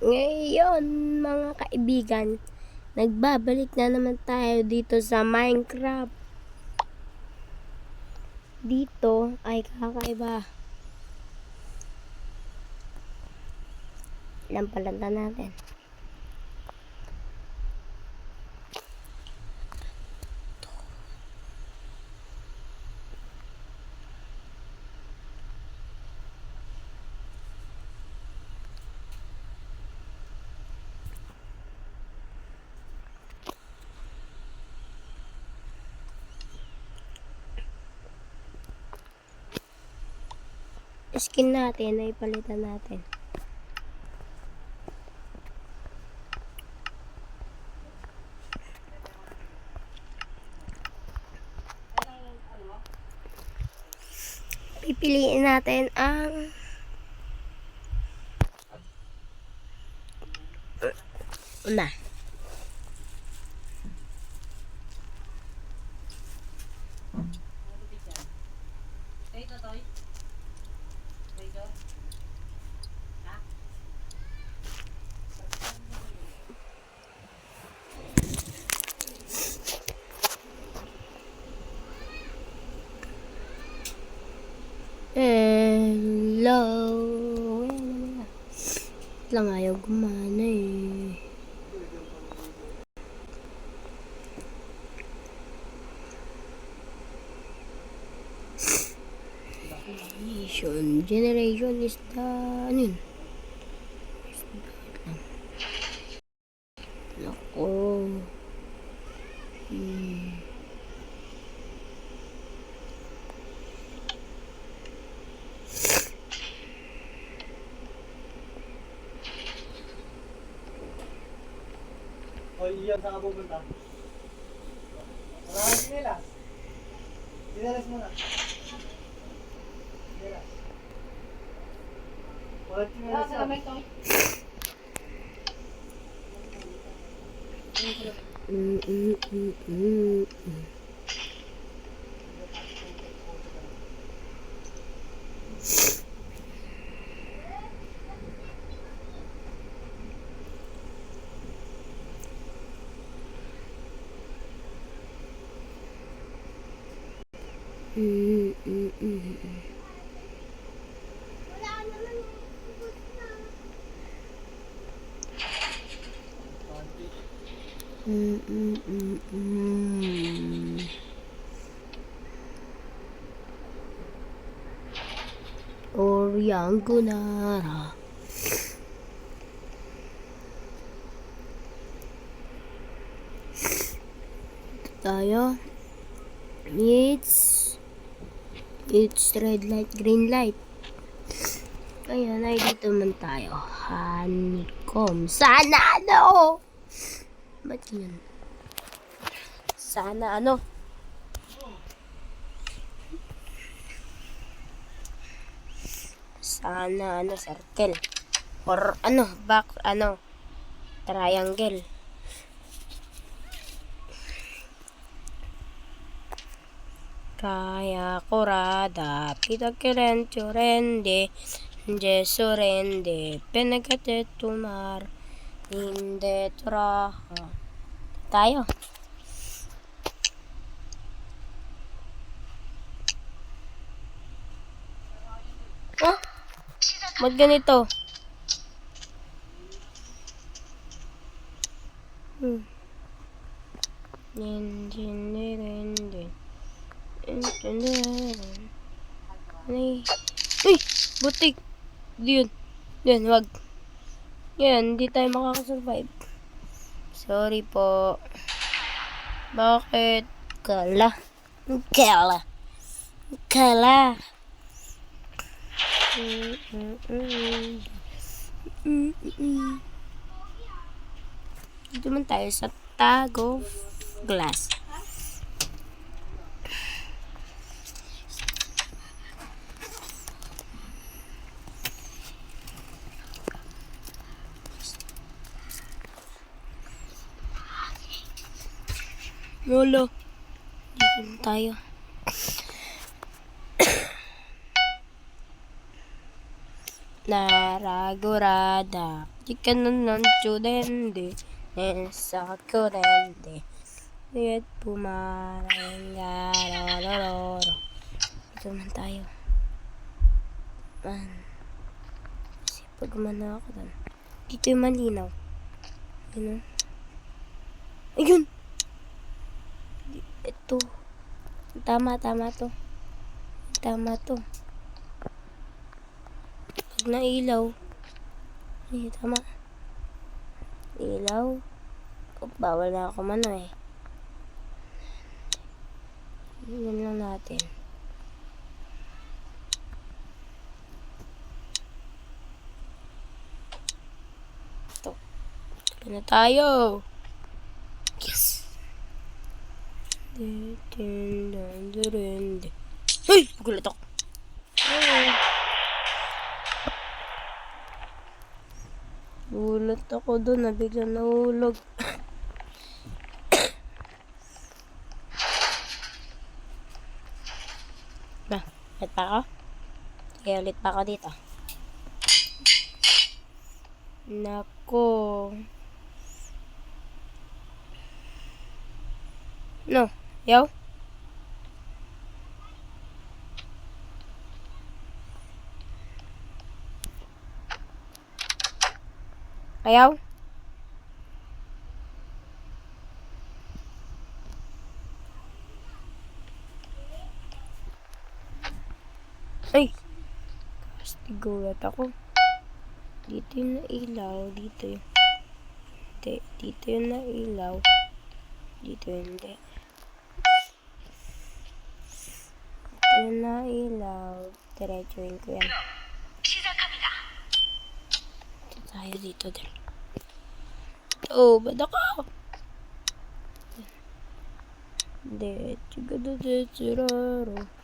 Ngayon, mga kaibigan, nagbabalik na naman tayo dito sa Minecraft. Dito ay kakaiba. Lampalanta natin. Skin natin ay palitan natin. Pipiliin natin ang una. Hello. Lang ayaw gumana eh. Generation is the ano yun? Nako. O, iyan saan ka pupunta? Wala kang sinilas. Sinilas muna. Sinilas. Wala sinilas yan. Oriangunara. Tayo. It's red light, green light. Ayan, ay dito man tayo. Honeycomb. Sana ano? Ba't yun? Sana ano? Sana ano, circle. Or ano, triangle. Kaya kurada, pitakiren churende, Jesu rende, penagatetumar, inde traha. Tayo. Oh, ba't ganito? Uy! Butik! Diyan. Diyan, wag. Yan, hindi tayo makakasurvive. Sorry po. Bakit? Kala. Dito man tayo sa tag of glass. Lolo. Dito tayo. Naragurada. Chicken non chudende. Nesa kurende. Lihat pumarang garororo. Ito naman tayo. Man. Kasi pag umano ako doon. Dito yung malinaw. Ayun. Ayun! Ito. Tama to. Tama to. Pag nailaw. Ay, tama. Ilaw. Bawal na ako mano eh. Yan lang natin. Ito. Tuloy na tayo. Yes! Hey! Gulat ako. Gulat ako doon. Nabiglang nahulog. Ulit pa ako? Sige, ulit pa ako dito. Nako. No, yaw? Ayaw? Ay! Gulat ako. Dito yung nailaw. Dito yung... Hindi. Dito yung nailaw. Dito yung hindi. Dito yung nailaw. Diretsuin ko yan. Dito tayo dito din. Oh, ba't ako? Hindi. Chigadadetsiraro.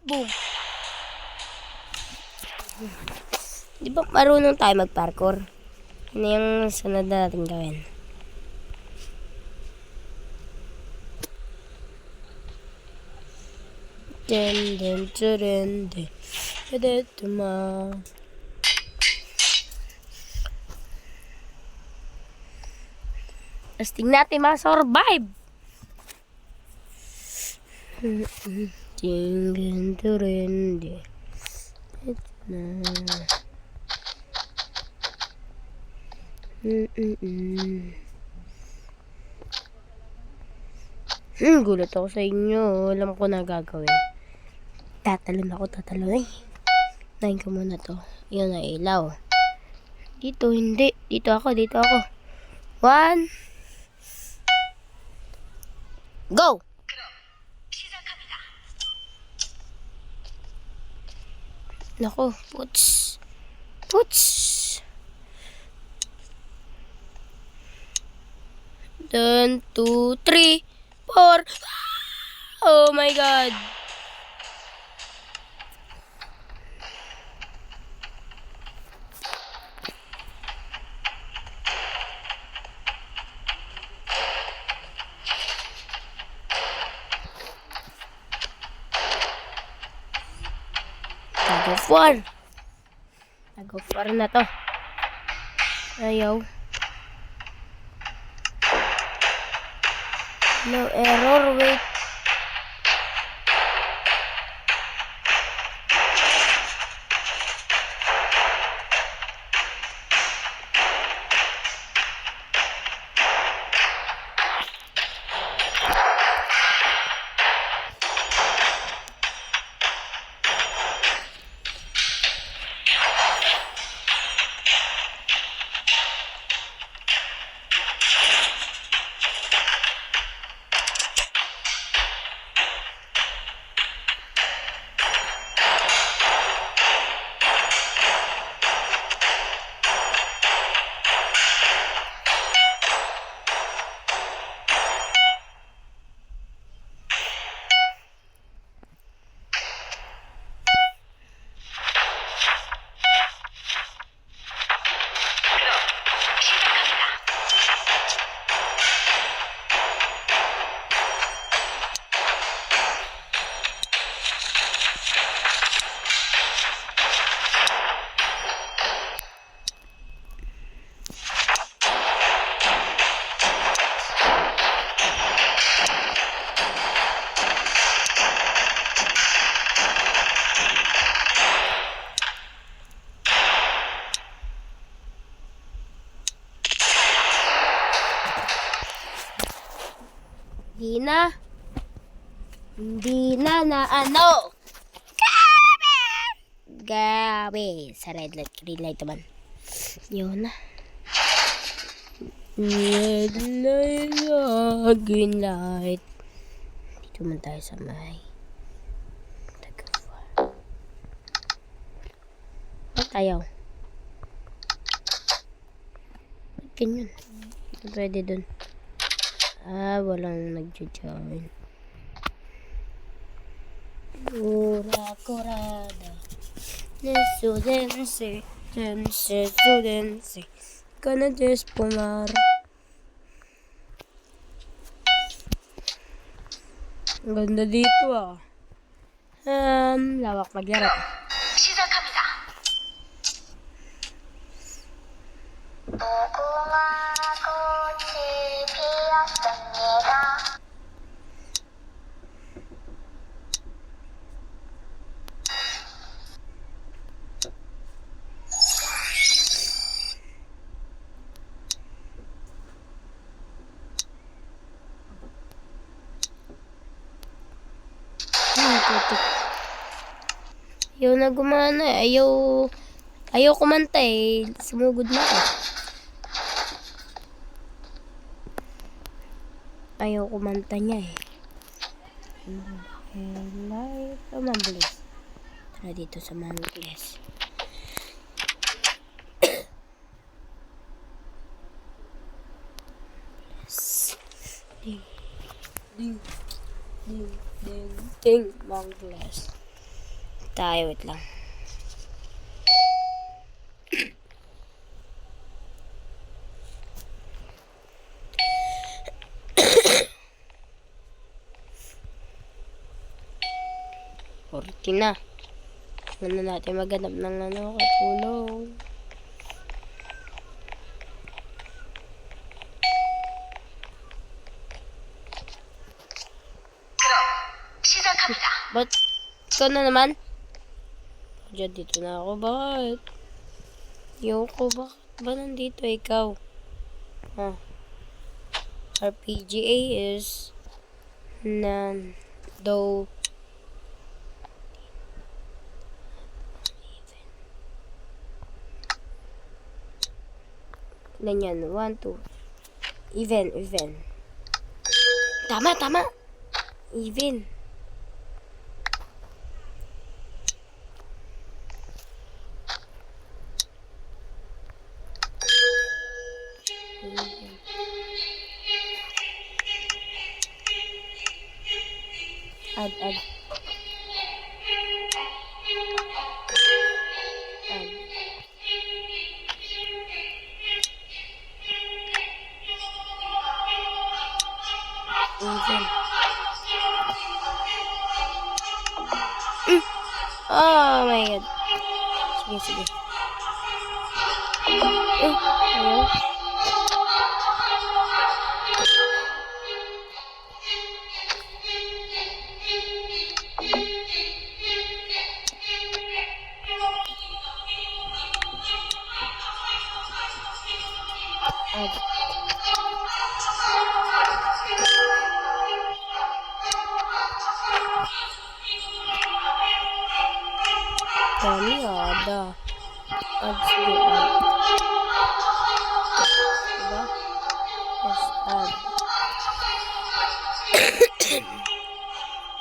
Boom! Di ba marunong tayo mag-parkour? Ano yung sunod na natin gawin? Asting natin ma-survive! Tingin-turindi. Ito na. Gulat ako sa inyo. Alam ko na gagawin. Tatalon eh. Nahin ko muna to. Yun na ilaw. Dito, hindi. Dito ako. 1. Go! Nako, puts. 1, 2, 3, 4. Oh my God. Tag-of-war na to. Ayaw. No error, wait. Hindi na ano. Gabi. Sa red light, green light naman. Yun na. Red light, green light. Dito man tayo sa may. Ba't ayaw? Ba't ganyan? Pwede dun. Walang nag-join. Ura corada. Dense. Gonna just pumar. Ang ganda dito ah. Lawak maglaro. 시작합니다. 무궁화 꽃이 피었습니다. Putik. Ayaw na gumana. Ayaw kumanta eh. Sumugod na ako. Ayaw kumanta niya eh. Light. Mabilis. Tara dito sa mabilis. Ding. Mabilis. Tayo, wait lang. Orti na. Ano natin maghanap ng katulong. 그럼 시작합니다. Ba't? Ikaw na naman? Diyan, dito na ako. Bakit? Yoko, bakit ba nandito ikaw? RPGA is Nando. Ilan yan? 1, 2. Even. Tama. Even. Add. Even. Oh my god. Sige. Ayaw. Add. Dami ada. Sige, add. Diba? Yes, add.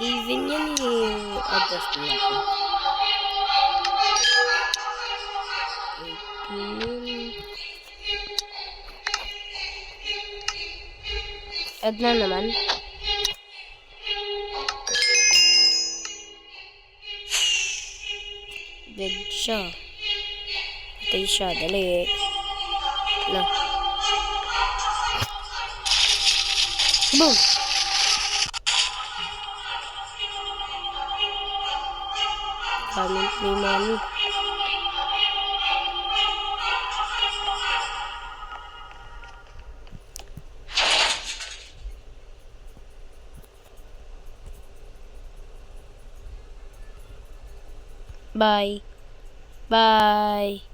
Even yan eh. Adjust natin. 18. Add na naman. Dead siya. Patay siya. Dali. Na. Boom! Play money. Bye.